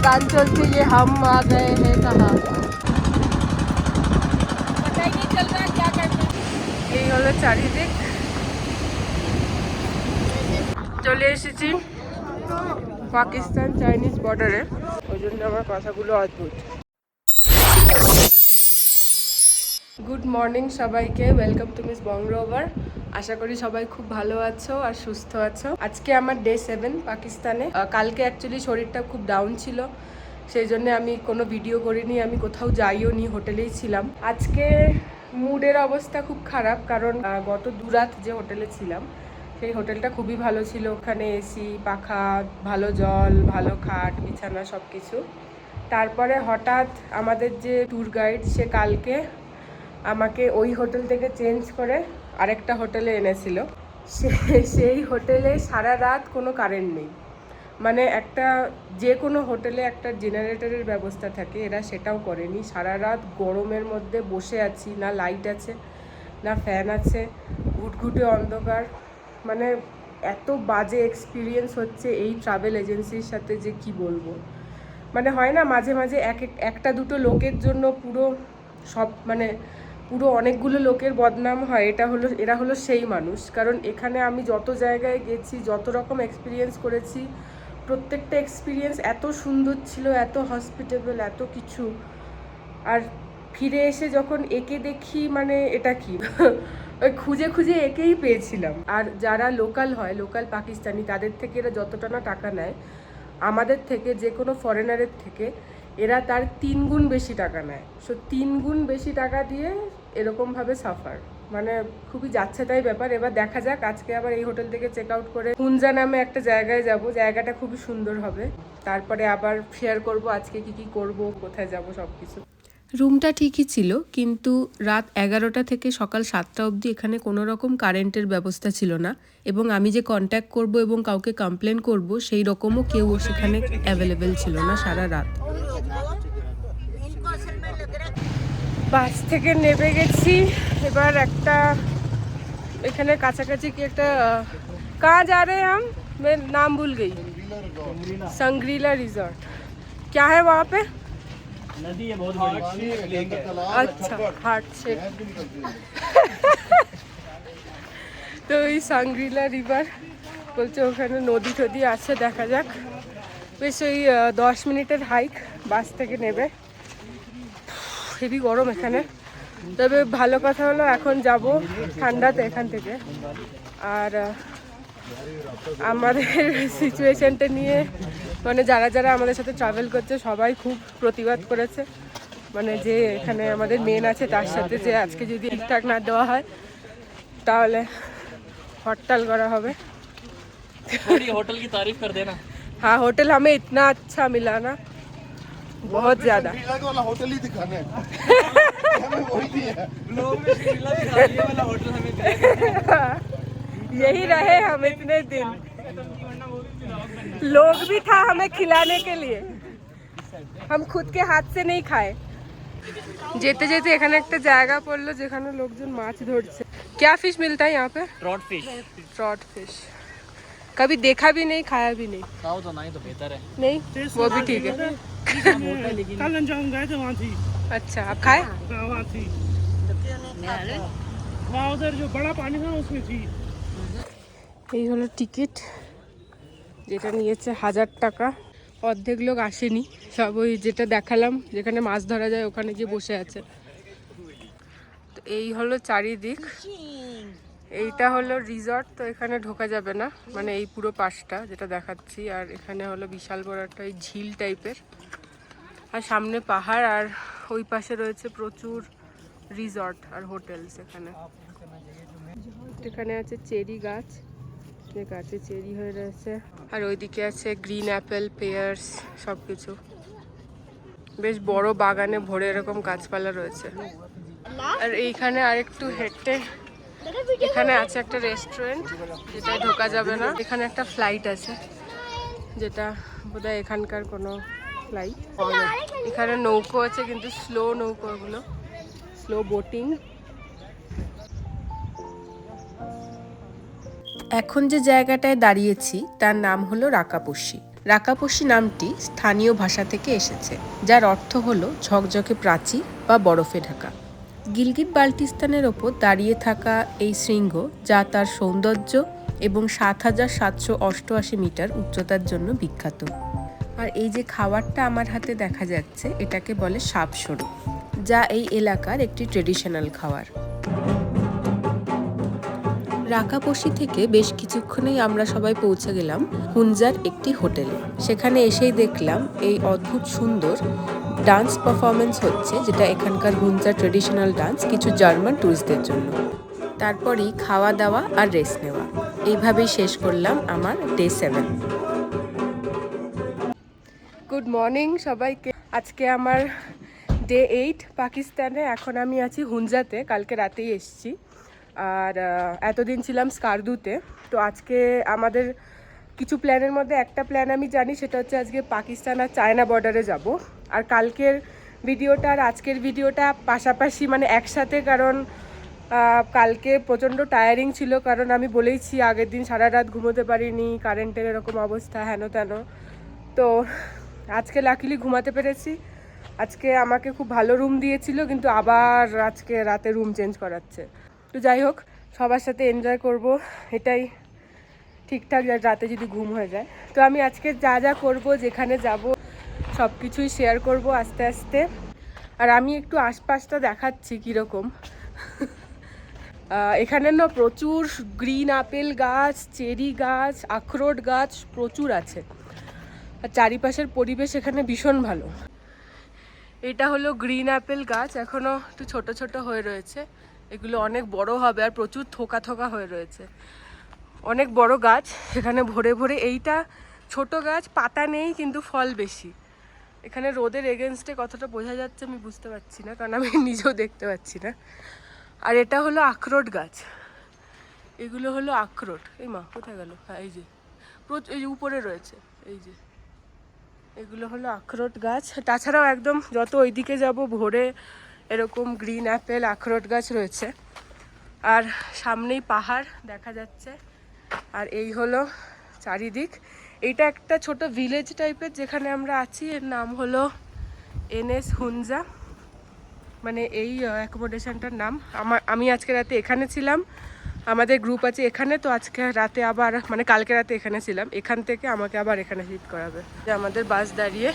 গান চলছে যে হাম আ গয়ে হে কাহা। এই হলো চারিদিক। চলে এসেছি পাকিস্তান চাইনিজ বর্ডারে, ওই জন্য আমার কথাগুলো অদ্ভুত। গুড মর্নিং সবাইকে, ওয়েলকাম টু মিস বংরোভার। আশা করি সবাই খুব ভালো আছো আর সুস্থ আছো। আজকে আমার ডে 7 পাকিস্তানে। কালকে অ্যাকচুয়ালি শরীরটা খুব ডাউন ছিল, সেই জন্য আমি কোনো ভিডিও করিনি, আমি কোথাও যাইও নি, হোটেলেই ছিলাম। আজকে মুডের অবস্থা খুব খারাপ, কারণ গত দুরাত যে হোটেলে ছিলাম সেই হোটেলটা খুবই ভালো ছিল। ওখানে এসি, পাখা, ভালো জল, ভালো খাট, বিছানা সব কিছু। তারপরে হঠাৎ আমাদের যে ট্যুর গাইড সে কালকে আমাকে ওই হোটেল থেকে চেঞ্জ করে আরেকটা হোটেলে এনেছিল। সেই হোটেলে সারা রাত কোনো কারেন্ট নেই। মানে একটা যে কোনো হোটেলে একটা জেনারেটরের ব্যবস্থা থাকে, এরা সেটাও করেনি। সারা রাত গরমের মধ্যে বসে আছি, না লাইট আছে না ফ্যান আছে, ঘুটঘুটে অন্ধকার। মানে এত বাজে এক্সপিরিয়েন্স হচ্ছে এই ট্রাভেল এজেন্সির সাথে যে কি বলবো। মানে হয় না মাঝে মাঝে একটা দুটো লোকের জন্য পুরো সব, মানে পুরো অনেকগুলো লোকের বদনাম হয়। এরা হলো সেই মানুষ। কারণ এখানে আমি যত জায়গায় গেছি, যত রকম এক্সপিরিয়েন্স করেছি, প্রত্যেকটা এক্সপিরিয়েন্স এত সুন্দর ছিল, এত হসপিটেবল, এত কিছু। আর ফিরে এসে যখন একে দেখি, মানে এটা কি ওই খুঁজে খুঁজে একেই পেয়েছিলাম। আর যারা লোকাল হয়, লোকাল পাকিস্তানি, তাদের থেকে এরা যতটা না টাকা নেয় আমাদের থেকে, যে কোনো ফরেনারের থেকে এরা তার 3 গুণ বেশি টাকা নেয়। সো 3 গুণ বেশি টাকা দিয়ে এরকমভাবে সাফার, মানে খুবই যাচ্ছে তাই ব্যাপার। এবার দেখা যাক, আজকে আবার এই হোটেল থেকে চেক আউট করে হুঞ্জা নামে একটা জায়গায় যাব। জায়গাটা খুবই সুন্দর হবে। তারপরে আবার শেয়ার করব আজকে কি করব, কোথায় যাব, সব কিছু। রুমটা ঠিকই ছিল, কিন্তু রাত 11টা থেকে সকাল 7টা অবধি এখানে কোনো রকম কারেন্টের ব্যবস্থা ছিল না। এবং আমি যে কন্ট্যাক্ট করব এবং কাউকে কমপ্লেন করব, সেই রকমও কেউ সেখানে অ্যাভেলেবেল ছিল না সারা রাত। বাস থেকে নেমে গেছি। এবার একটা এখানে কাছাকাছি কি একটা कहाँ जा रहे हैं हम? मैं नाम भूल गई। संग्रीला रिजॉर्ट। क्या है वहाँ पे? नदी है बहुत बड़ी। अच्छा, हार्ट शेक। তো এই সাংগ্রিলা রিভার বলছে, ওখানে নদী টদী আছে, দেখা যাক। বেশ ওই 10 মিনিটের হাইক, বাস থেকে নেবে। হেভি গরম এখানে, তবে ভালো কথা হলো এখন যাব ঠান্ডাতে এখান থেকে। আর আমাদের সিচুয়েশনটা নিয়ে, মানে যারা যারা আমাদের সাথে ট্রাভেল করছে সবাই খুব প্রতিবাদ করেছে। মানে যে এখানে আমাদের মেন আছে তার সাথে, যে আজকে যদি ঠিকঠাক না দেওয়া হয় তাহলে हड़ताल करा হবে। थोड़ी होटल की तारीफ कर देना। हाँ, होटल हमें इतना अच्छा मिला ना, बहुत ज्यादा। वाला होटल ही दिखाना है। हमें वही दिया है। लोग में श्रीला दिखा रही है वाला होटल हमें दिया। यही रहे हम इतने दिन। लोग भी था हमें खिलाने के लिए, हम खुद के हाथ से नहीं खाए। যেতে যেতে এখানে একটা জায়গা পড়লো যেখানে লোকজন মাছ ধরছে। क्या फिश मिलता है यहाँ पे? Trout fish. ट्रॉट फिश कभी देखा भी नहीं, खाया भी नहीं। खाओ तो नहीं तो बेहतर है। नहीं, वो भी ठीक है। कल हम गए थे वहाँ थी। अच्छा, आप खाए? वहाँ थी, वहाँ उधर जो बड़ा पानी था उसमें थी। এই হলো টিকিট, যেটা নিয়েছে 1000 টাকা। অর্ধেক লোক আসেনি, সব ওই যেটা দেখালাম যেখানে মাছ ধরা যায় ওখানে গিয়ে বসে আছে। তো এই হলো চারিদিক, এইটা হলো রিসর্ট। তো এখানে ঢোকা যাবে না, মানে এই পুরো পাশটা যেটা দেখাচ্ছি। আর এখানে হলো বিশাল বড় একটা ওই ঝিল টাইপের, আর সামনে পাহাড়, আর ওই পাশে রয়েছে প্রচুর রিসর্ট আর হোটেলস। এখানে আছে চেরি গাছ, যে গাছে চেরি হয়ে রয়েছে। আর ওইদিকে আছে গ্রিন অ্যাপেল, পেয়ার্স, সব কিছু। বেশ বড় বাগানে ভরে এরকম গাছপালা রয়েছে। আর এইখানে আরেকটু হেঁটে এখানে আছে একটা রেস্টুরেন্ট, যেটা ঢোকা যাবে না। এখানে একটা ফ্লাইট আছে, যেটা বোধহয় এখানকার কোনো ফ্লাইট। এখানে নৌকো আছে, কিন্তু স্লো নৌকোগুলো, স্লো বোটিং। এখন যে জায়গাটায় দাঁড়িয়েছি তার নাম হলো রাকাপোষি। রাকাপোশি নামটি স্থানীয় ভাষা থেকে এসেছে, যার অর্থ হলো ঝকঝকে প্রাচীর বা বরফে ঢাকা। গিলগিট বাল্টিস্তানের ওপর দাঁড়িয়ে থাকা এই শৃঙ্গ, যা তার সৌন্দর্য এবং ৭,৭৮৮ মিটার উচ্চতার জন্য বিখ্যাত। আর এই যে খাবারটা আমার হাতে দেখা যাচ্ছে, এটাকে বলে সাপসরু, যা এই এলাকার একটি ট্রেডিশনাল খাবার। রাকাপোশি থেকে বেশ কিছুক্ষণেই আমরা সবাই পৌঁছে গেলাম হুনজার একটি হোটেলে। সেখানে এসেই দেখলাম এই অদ্ভুত সুন্দর ডান্স পারফরমেন্স হচ্ছে, যেটা এখানকার হুনজার ট্রেডিশনাল ডান্স কিছু জার্মান টুরিস্টদের জন্য। তারপরেই খাওয়া দাওয়া আর রেস্ট নেওয়া, এইভাবেই শেষ করলাম আমার ডে 7। গুড মর্নিং সবাইকে। আজকে আমার ডে 8 পাকিস্তানে। এখন আমি আছি হুনজাতে, কালকে রাতেই এসেছি। আর এতদিন ছিলাম স্কারদুতে। তো আজকে আমাদের কিছু প্ল্যানের মধ্যে একটা প্ল্যান আমি জানি, সেটা হচ্ছে আজকে পাকিস্তান আর চায়না বর্ডারে যাব। আর কালকের ভিডিওটা আর আজকের ভিডিওটা পাশাপাশি, মানে একসাথে, কারণ কালকে প্রচণ্ড টায়ারিং ছিল। কারণ আমি বলেইছি আগের দিন সারা রাত ঘুমোতে পারিনি, কারেন্টের এরকম অবস্থা, হেন তেন। তো আজকে লাকিলি ঘুমাতে পেরেছি। আজকে আমাকে খুব ভালো রুম দিয়েছিল, কিন্তু আবার আজকে রাতে রুম চেঞ্জ করাচ্ছে। তো যাই হোক, সবার সাথে এনজয় করব, এটাই ঠিকঠাক, রাতে যদি ঘুম হয়ে যায়। তো আমি আজকে যা যা করব, যেখানে যাব, সব কিছুই শেয়ার করব আস্তে আস্তে। আর আমি একটু আশপাশটা দেখাচ্ছি কীরকম। এখানে না প্রচুর গ্রিন আপেল গাছ, চেরি গাছ, আখরোট গাছ প্রচুর আছে। আর চারিপাশের পরিবেশ এখানে ভীষণ ভালো। এটা হলো গ্রিন আপেল গাছ, এখনও একটু ছোট ছোট হয়ে রয়েছে। এগুলো অনেক বড় হবে, আর প্রচুর থোকা থোকা হয়ে রয়েছে। অনেক বড় গাছ, এখানে ভরে ভরে। এইটা ছোট গাছ, পাতা নেই কিন্তু ফল বেশি। এখানে রোদের এগেনস্টে কতটা বোঝা যাচ্ছে আমি বুঝতে পারছি না, কারণ আমি নিজেও দেখতে পাচ্ছি না। আর এটা হলো আখরোট গাছ, এগুলো হলো আখরোট। এই মা কোথায় গেল? হ্যাঁ, এই যে উপরে রয়েছে, এই যে এগুলো হলো আখরোট গাছ। তাছাড়াও একদম যত ওইদিকে যাব ভোরে এরকম গ্রিন অ্যাপেল, আখরোট গাছ রয়েছে। আর সামনেই পাহাড় দেখা যাচ্ছে। আর এই হলো চারিদিক। এইটা একটা ছোট ভিলেজ টাইপের যেখানে আমরা আছি, এর নাম হলো এনএস হুনজা, মানে এই অ্যাকোমোডেশনটার নাম। আমি আজকে রাতে এখানে ছিলাম, আমাদের গ্রুপ আছে এখানে। তো আজকে রাতে আবার, মানে কালকে রাতে এখানে ছিলাম, এখান থেকে আমাকে আবার এখানে শিফট করাবে। আমাদের বাস দাঁড়িয়ে।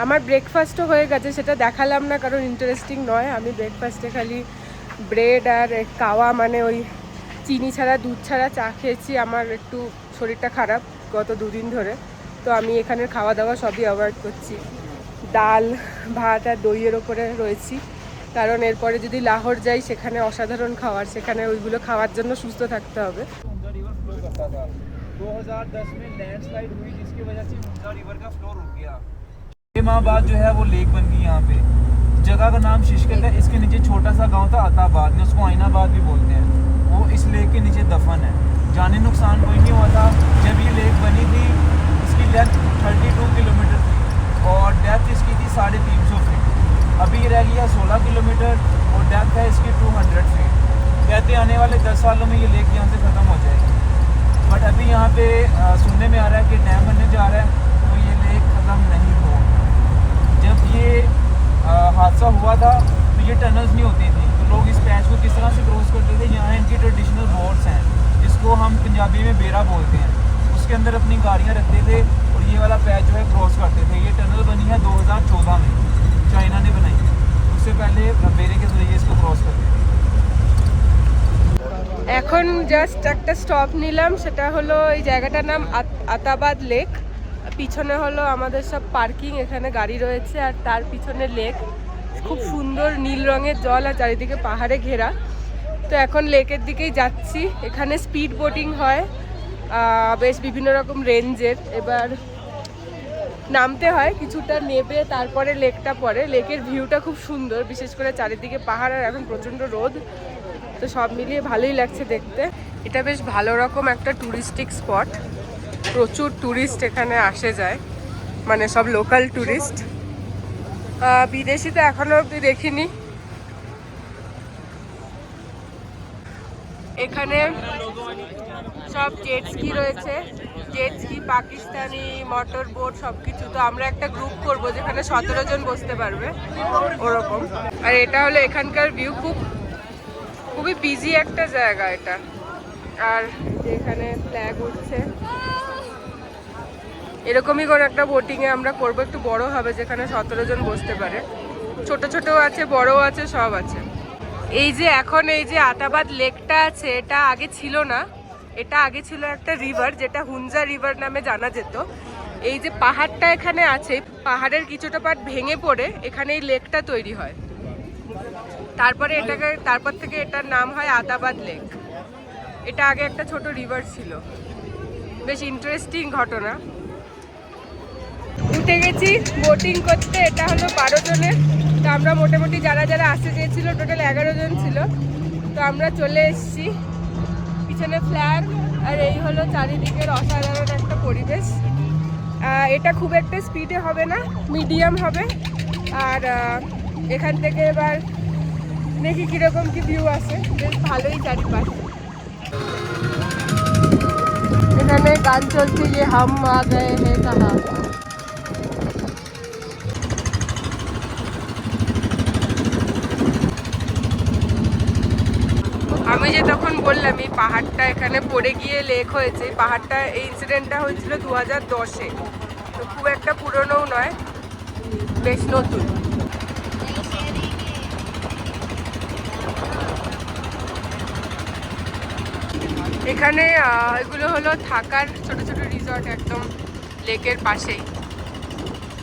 আমার ব্রেকফাস্টও হয়ে গেছে, সেটা দেখালাম না কারণ ইন্টারেস্টিং নয়। আমি ব্রেকফাস্টে খালি ব্রেড আর কাওয়া, মানে ওই চিনি ছাড়া দুধ ছাড়া চা খেয়েছি। আমার একটু শরীরটা খারাপ গত 2 দিন ধরে, তো আমি এখানের খাওয়া দাওয়া সবই অ্যাভয়েড করছি। ডাল ভাত আর দইয়ের ওপরে রয়েছি, কারণ এরপরে যদি লাহোর যাই সেখানে অসাধারণ খাবার, সেখানে ওইগুলো খাওয়ার জন্য সুস্থ থাকতে হবে। हुंजा रिवर फ्लो करता था। 2010 में लैंडस्लाइड हुई, जिसकी वजह से हुंजा रिवर का फ्लो रुक गया। 6 माह बाद जो है वो लेक बन गई यहाँ पे। जगह का नाम शिशकल है। इसके नीचे छोटा सा गांव था अताबाद, में उसको आइनाबाद भी बोलते हैं। वो इस लेक के नीचे दफन है। जानी नुकसान कोई नहीं हुआ था। जब ये लेक बनी थी, इसकी लेंथ 32 किलोमीटर थी और डेप्थ इसकी थी 350 फीट। अभी ये रह गया 16 किलोमीटर और डेप्थ है इसकी 200 फीट। कहते आने वाले 10 सालों में ये लेक यहाँ से ख़त्म हो जाएगी। बट अभी यहाँ पे सुनने में आ रहा है कि डैम बनने जा रहा है, तो ये लेक ख़त्म नहीं हो। जब ये हादसा हुआ था तो ये टनल्स नहीं होती थी, तो लोग इस पैच को किस तरह से क्रॉस करते थे। यहाँ इनकी ट्रेडिशनल बोट्स हैं, जिसको हम पंजाबी में बेरा बोलते हैं। उसके अंदर अपनी गाड़ियाँ रखते थे और ये वाला पैच जो है क्रॉस करते थे। ये टनल बनी है 2014 में, चाइना ने बनाई है। उससे पहले बेरे के जरिए इसको क्रॉस करते थे। এখন জাস্ট একটা স্টপ নিলাম, সেটা হলো এই জায়গাটার নাম আতাবাদ লেক। পিছনে হলো আমাদের সব পার্কিং, এখানে গাড়ি রয়েছে, আর তার পিছনে লেক। খুব সুন্দর নীল রঙের জল আর চারিদিকে পাহাড়ে ঘেরা। তো এখন লেকের দিকেই যাচ্ছি। এখানে স্পিড বোটিং হয় বেশ বিভিন্ন রকম রেঞ্জের। এবার নামতে হয়, কিছুটা নেবে তারপরে লেকটা পড়ে। লেকের ভিউটা খুব সুন্দর, বিশেষ করে চারিদিকে পাহাড় আর এখন প্রচণ্ড রোদ। তো সব মিলিয়ে ভালোই লাগছে দেখতে। এটা বেশ ভালো রকম একটা টুরিস্টিক স্পট, প্রচুর টুরিস্ট এখানে আসে যায়, মানে সব লোকাল টুরিস্ট। বিদেশি তো এখনো অবধি দেখিনি। এখানে সব জেট স্কি রয়েছে, jet ski, Pakistani motor boat সবকিছু। তো আমরা একটা গ্রুপ করব যেখানে 17 জন বসতে পারবে ওরকম। আর এটা হলো এখানকার ভিউ, খুবই বিজি একটা জায়গা এটা। আর এখানে ফ্ল্যাগ উঠছে, এরকমই করে একটা বোটিংয়ে আমরা করব, একটু বড় হবে যেখানে 17 জন বসতে পারে। ছোট ছোট আছে, বড় আছে, সব আছে। এই যে এখন এই যে আতাবাদ লেকটা আছে, এটা আগে ছিল না, এটা আগে ছিল একটা রিভার যেটা হুনজা রিভার নামে জানা যেত। এই যে পাহাড়টা এখানে আছে, পাহাড়ের কিছুটা পার্ট ভেঙে পড়ে এখানে এই লেকটা তৈরি হয়। তারপর থেকে এটার নাম হয় আতাবাদ লেক। এটা আগে একটা ছোট রিভার ছিল। বেশ ইন্টারেস্টিং ঘটনা। উঠে গেছি বোটিং করতে, এটা হলো 12 জনের। তো আমরা মোটামুটি যারা যারা আসতে চেয়েছিল টোটাল 11 জন ছিল। তো আমরা চলে এসেছি, পিছনে ফ্ল্যাগ, আর এই হলো চারিদিকের অসাধারণ একটা পরিবেশ। এটা খুব একটা স্পিডে হবে না, মিডিয়াম হবে। আর এখান থেকে এবার দেখি কীরকম কি ভিউ আসে, বেশ ভালোই চারিপাশে। এখানে গান চলছে, যে হাম আ গয়ে হে কাহা। আমি যে তখন বললাম এই পাহাড়টা এখানে পড়ে গিয়ে লেক হয়েছে, পাহাড়টা, এই ইনসিডেন্টটা হয়েছিল 2010-এ। তো খুব একটা পুরনোও নয়, বেশ নতুন। এখানে এগুলো হলো থাকার ছোট ছোট রিসর্ট, একদম লেকের পাশেই।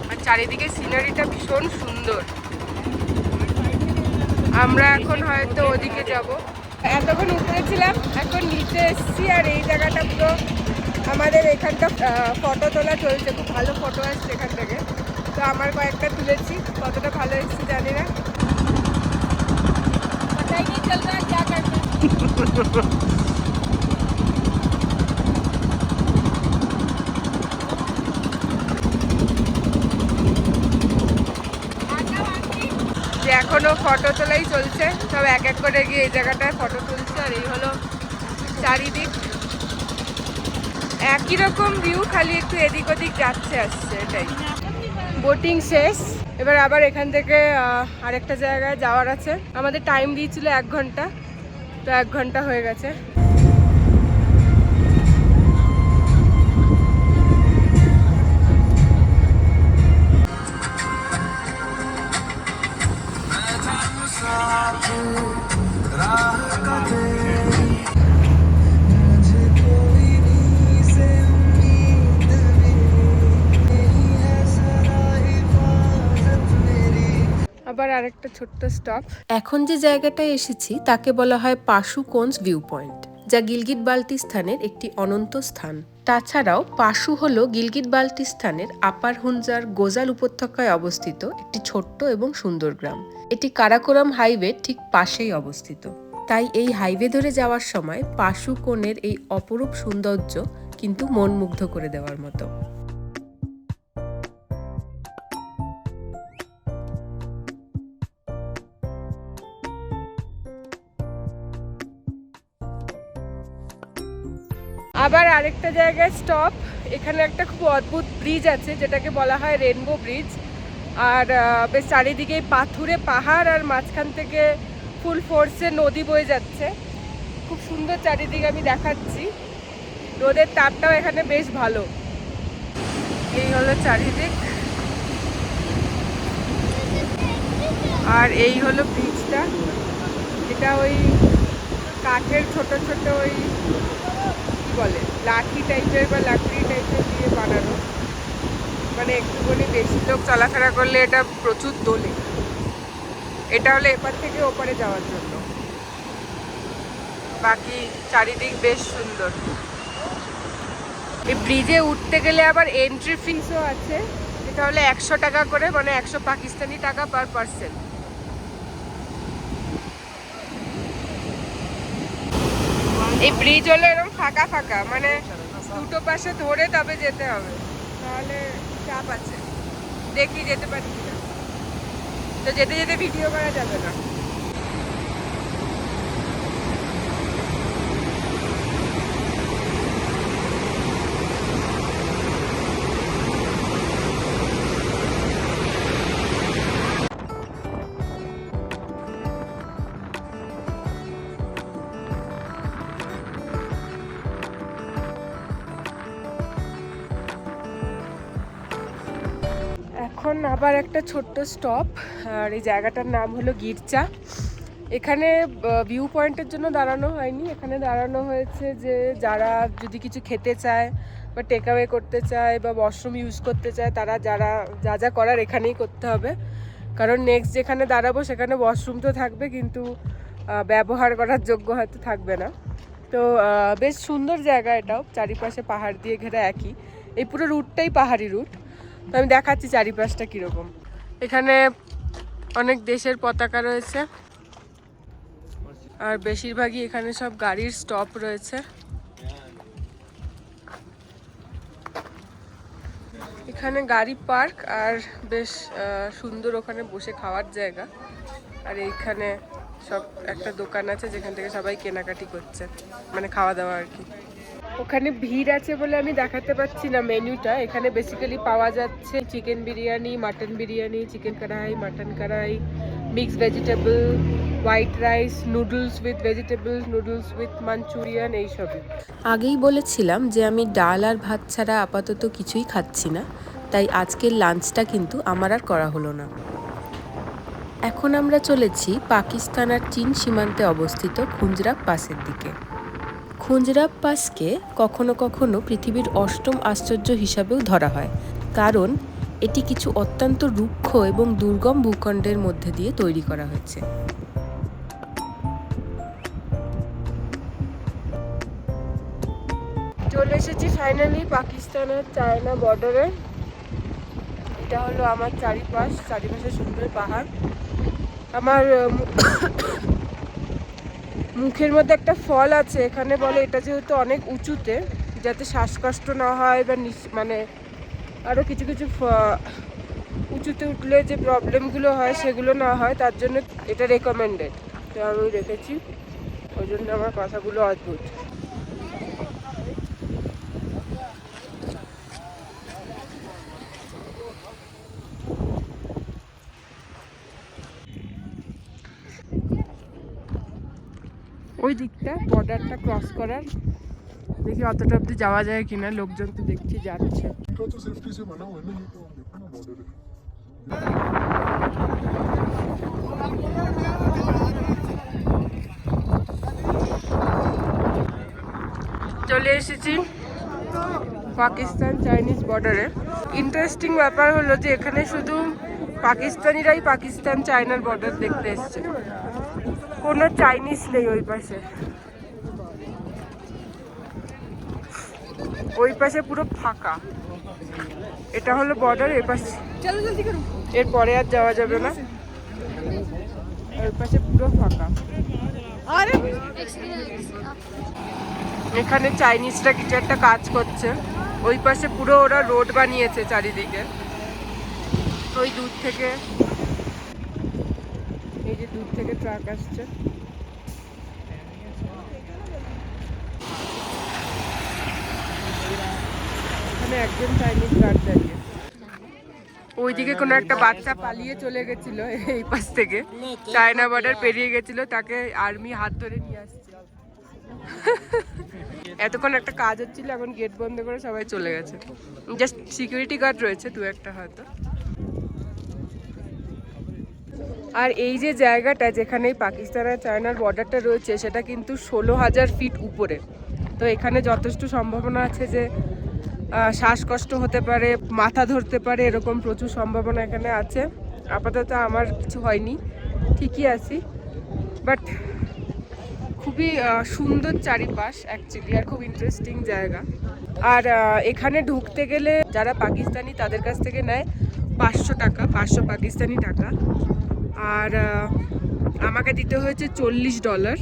আর চারিদিকে সিনারিটা ভীষণ সুন্দর। আমরা এখন হয়তো ওদিকে যাব। এতক্ষণ উপরে ছিলাম, এখন নিচে এসেছি। আর এই জায়গাটা পুরো আমাদের এখানটা ফটো তোলা চলছে, খুব ভালো ফটো আসছে এখান থেকে। তো আমার কয়েকটা তুলেছি, কতটা ভালো এসেছি জানি না। এখনো ফটো তোলাই চলছে, সব এক এক করে গিয়ে এই জায়গাটায় ফটো তুলছে। আর এই হলো চারিদিক, একই রকম ভিউ, খালি একটু এদিক ওদিক যাচ্ছে আসছে, এটাই। বোটিং শেষ, এবার আবার এখান থেকে আরেকটা জায়গায় যাওয়ার আছে। আমাদের টাইম দিয়েছিল 1 ঘন্টা, তো 1 ঘন্টা হয়ে গেছে। আবার আরেকটা ছোট্ট স্টপ। এখন যে জায়গাটায় এসেছি তাকে বলা হয় পাশু কোন্স ভিউ পয়েন্ট, যা গিলগিট বাল্টিস্তানের একটি অনন্ত স্থান। তাছাড়াও পাশু হলো গিলগিট বাল্টিস্তানের আপার হুনজার গোজাল উপত্যকায় অবস্থিত একটি ছোট্ট এবং সুন্দর গ্রাম। এটি কারাকোরাম হাইওয়ে ঠিক পাশেই অবস্থিত। তাই এই হাইওয়ে ধরে যাওয়ার সময় পাশু কোণের এই অপরূপ সৌন্দর্য কিন্তু মন মুগ্ধ করে দেওয়ার মতো। আবার আরেকটা জায়গায় স্টপ। এখানে একটা খুব অদ্ভুত ব্রিজ আছে যেটাকে বলা হয় রেনবো ব্রিজ। আর বেশ চারিদিকে পাথুরে পাহাড়, আর মাঝখান থেকে ফুল ফোর্সে নদী বয়ে যাচ্ছে, খুব সুন্দর চারিদিকে। আমি দেখাচ্ছি, রোদের তাপটাও এখানে বেশ ভালো। এই হলো চারিদিক, আর এই হলো ব্রিজটা, এটা ওই কাঠের ছোট ছোট ওই কি বলে লাঠি টাইপের বা লাকড়ি টাইপের দিয়ে বানানো, মানে একটুখানি বেশি লোক চলাফেরা করলে এটা প্রচুর দোলে। এটা হলো এপার থেকে ওপারে যাওয়ার জন্য, বাকি চারিদিক বেশ সুন্দর। এই ব্রিজে উঠতে গেলে আবার এন্ট্রি ফিসও আছে, এটা হলো 100 টাকা করে, মানে 100 পাকিস্তানি টাকা পার পার্সন। এই ব্রিজ হলো এরকম ফাঁকা ফাঁকা, মানে দুটো পাশে ধরে তবে যেতে হবে, তাহলে চাপ আছে। দেখি যেতে পারি কিনা, তো যেতে যেতে ভিডিও করা যাবে না। এখন আবার একটা ছোট্ট স্টপ, আর এই জায়গাটার নাম হলো গির্জা। এখানে ভিউ পয়েন্টের জন্য দাঁড়ানো হয়নি, এখানে দাঁড়ানো হয়েছে যে যারা যদি কিছু খেতে চায় বা টেক অ্যাওয়ে করতে চায় বা ওয়াশরুম ইউজ করতে চায় তারা যা যা করার এখানেই করতে হবে। কারণ নেক্সট যেখানে দাঁড়াবো সেখানে ওয়াশরুম তো থাকবে, কিন্তু ব্যবহার করার যোগ্য হয়তো থাকবে না। তো বেশ সুন্দর জায়গা এটাও, চারিপাশে পাহাড় দিয়ে ঘেরা, একই এই পুরো রুটটাই পাহাড়ি রুট। তো আমি দেখাচ্ছি চারিপাশটা কীরকম। এখানে অনেক দেশের পতাকা রয়েছে, আর বেশিরভাগই এখানে সব গাড়ির স্টপ রয়েছে। এখানে গাড়ি পার্ক, আর বেশ সুন্দর ওখানে বসে খাওয়ার জায়গা। আর এইখানে সব একটা দোকান আছে যেখান থেকে সবাই কেনাকাটি করছে, মানে খাওয়া দাওয়া আর কি। ওখানে ভিড় আছে বলে আমি দেখাতে পাচ্ছি না মেনুটা। এখানে বেসিক্যালি পাওয়া যাচ্ছে chicken biryani, mutton biryani, chicken কড়াই, মাটন কড়াই, mixed vegetable, white rice, noodles with vegetable, noodles with Manchurian, এইসবই। আগেই বলেছিলাম যে আমি ডাল আর ভাত ছাড়া আপাতত কিছুই খাচ্ছি না, তাই আজকের লাঞ্চটা কিন্তু আমার আর করা হলো না। এখন আমরা চলেছি পাকিস্তান আর চীন সীমান্তে অবস্থিত খুঞ্জরাব পাসের দিকে। খুঞ্জরাব পাসকে কখনো কখনো পৃথিবীর অষ্টম আশ্চর্য হিসাবেও ধরা হয়, কারণ এটি কিছু অত্যন্ত রুক্ষ এবং দুর্গম ভূখণ্ডের মধ্যে দিয়ে তৈরি করা হয়েছে। চলে এসেছি ফাইনালি পাকিস্তান আর চায়না বর্ডারে। এটা হলো আমার চারিপাশে সুন্দর পাহাড়। আমার মুখের মধ্যে একটা ফল আছে, এখানে বলে এটা যেহেতু অনেক উঁচুতে, যাতে শ্বাসকষ্ট না হয় বা মানে আরও কিছু কিছু উঁচুতে উঠলে যে প্রবলেমগুলো হয় সেগুলো না হয়, তার জন্য এটা রেকমেন্ডেড। তো আমি রেখেছি, ওই জন্য আমার কথাগুলো অদ্ভুত। ওই দিকটা বর্ডারটা ক্রস করার, দেখি অতটা অব্দি যাওয়া যায় কিনা। লোকজন তো দেখছি যাচ্ছে। तो सेफ्टी से बना हुआ है ना, ये तो देखो ना बॉर्डर है। চলে এসেছি পাকিস্তান চাইনিজ বর্ডারে। ইন্টারেস্টিং ব্যাপার হলো যে এখানে শুধু পাকিস্তানিরাই পাকিস্তান চায়নার বর্ডার দেখতে এসছে, কোনো চাইনিজ নেই ওই পাশে। ওই পাশে পুরো ফাঁকা। এটা হলো বর্ডার, এর পাশে এরপরে আর যাওয়া যাবে না, ওই পাশে পুরো ফাঁকা। এখানে চাইনিজরা কিছু একটা কাজ করছে, ওই পাশে পুরো ওরা রোড বানিয়েছে চারিদিকে। ওই দূর থেকে, এই যে দূর থেকে ট্রাক আসছে। এখানে একজন চাইনিজ গার্ড দাঁড়িয়ে। ওইদিকে কোনো একটা বাচ্চা পালিয়ে চলে গেছিল এই পাশ থেকে, চায়না বর্ডার পেরিয়ে গেছিল, তাকে আর্মি হাত ধরে নিয়ে আসছে। এতক্ষণ একটা কাজ হচ্ছিল, এখন গেট বন্ধ করে সবাই চলে গেছে। জাস্ট সিকিউরিটি গার্ড রয়েছে দু একটা হয়তো। আর এই যে জায়গাটা যেখানে পাকিস্তান আর চায়নার বর্ডারটা রয়েছে সেটা কিন্তু 16,000 ফিট উপরে। তো এখানে যথেষ্ট সম্ভাবনা আছে যে শ্বাসকষ্ট হতে পারে, মাথা ধরতে পারে, এরকম প্রচুর সম্ভাবনা এখানে আছে। আপাতত আমার কিছু হয়নি, ঠিকই আছি। বাট খুবই সুন্দর চারিপাশ অ্যাকচুয়ালি, আর খুব ইন্টারেস্টিং জায়গা। আর এখানে ঢুকতে গেলে যারা পাকিস্তানি তাদের কাছ থেকে নেয় 500 টাকা, 500 পাকিস্তানি টাকা। আর আমাকে দিতে হয়েছে $40।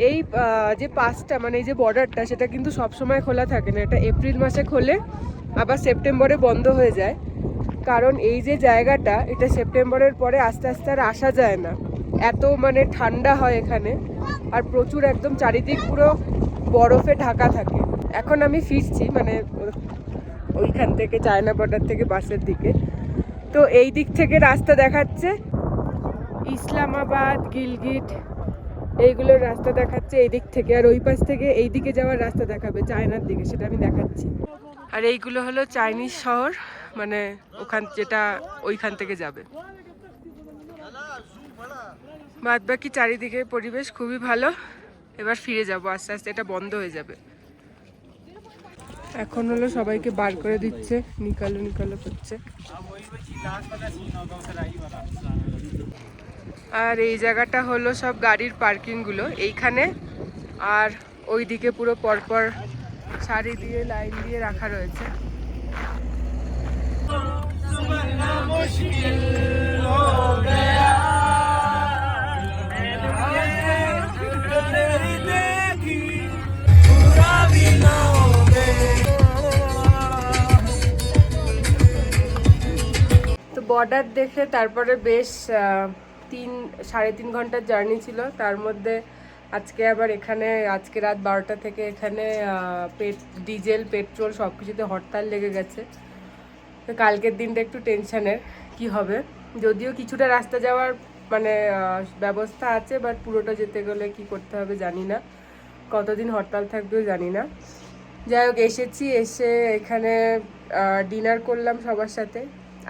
এই যে পাসটা, মানে এই যে বর্ডারটা, সেটা কিন্তু সবসময় খোলা থাকে না। এটা এপ্রিল মাসে খোলে, আবার সেপ্টেম্বরে বন্ধ হয়ে যায়। কারণ এই যে জায়গাটা, এটা সেপ্টেম্বরের পরে আস্তে আস্তে আর আসা যায় না, এত মানে ঠান্ডা হয় এখানে, আর প্রচুর একদম চারিদিক পুরো বরফে ঢাকা থাকে। এখন আমি ফিরছি মানে ওইখান থেকে, চায়না বর্ডার থেকে বাসের দিকে। তো এই দিক থেকে রাস্তা দেখাচ্ছে ইসলামাবাদ, গিলগিট, এইগুলোর রাস্তা দেখাচ্ছে এই দিক থেকে, আর ওই পাশ থেকে এই দিকে যাওয়ার রাস্তা দেখাবে চায়নার দিকে, সেটা আমি দেখাচ্ছি। আর এইগুলো হলো চাইনিজ শহর, মানে ওখান যেটা ওইখান থেকে যাবে। বাদ বাকি চারিদিকে পরিবেশ খুবই ভালো। এবার ফিরে যাব আস্তে আস্তে, এটা বন্ধ হয়ে যাবে। এখন হলো সবাইকে বার করে দিচ্ছে, নিকালো নিকালো করছে। আর এই জায়গাটা হলো সব গাড়ির পার্কিংগুলো এইখানে, আর ওইদিকে পুরো পরপর সারি দিয়ে লাইন দিয়ে রাখা রয়েছে। তো বর্ডার দেখে তারপরে বেশ 3-3.5 ঘন্টার জার্নি ছিল। তার মধ্যে আজকে আবার এখানে, আজকে রাত 12টা থেকে এখানে ডিজেল, পেট্রোল সব কিছুতে হরতাল লেগে গেছে। তো কালকের দিনটা একটু টেনশনের কি হবে। যদিও কিছুটা রাস্তা যাওয়ার মানে ব্যবস্থা আছে, বাট পুরোটা যেতে গেলে কি করতে হবে জানি না, কতদিন হরতাল থাকবেও জানি না। যাই হোক, এসেছি, এসে এখানে ডিনার করলাম সবার সাথে।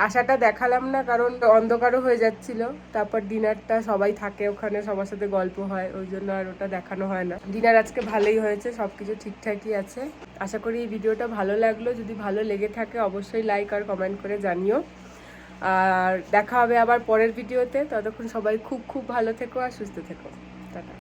আশাটা দেখালাম না কারণ অন্ধকারও হয়ে যাচ্ছিল। তারপর ডিনারটা সবাই থাকে ওখানে, সবার সাথে গল্প হয়, ওই জন্য আর ওটা দেখানো হয় না। ডিনার আজকে ভালোই হয়েছে, সব কিছু ঠিকঠাকই আছে। আশা করি এই ভিডিওটা ভালো লাগলো। যদি ভালো লেগে থাকে অবশ্যই লাইক আর কমেন্ট করে জানিও। আর দেখা হবে আবার পরের ভিডিওতে। ততক্ষণ সবাই খুব খুব ভালো থেকো আর সুস্থ থেকো। টাটা।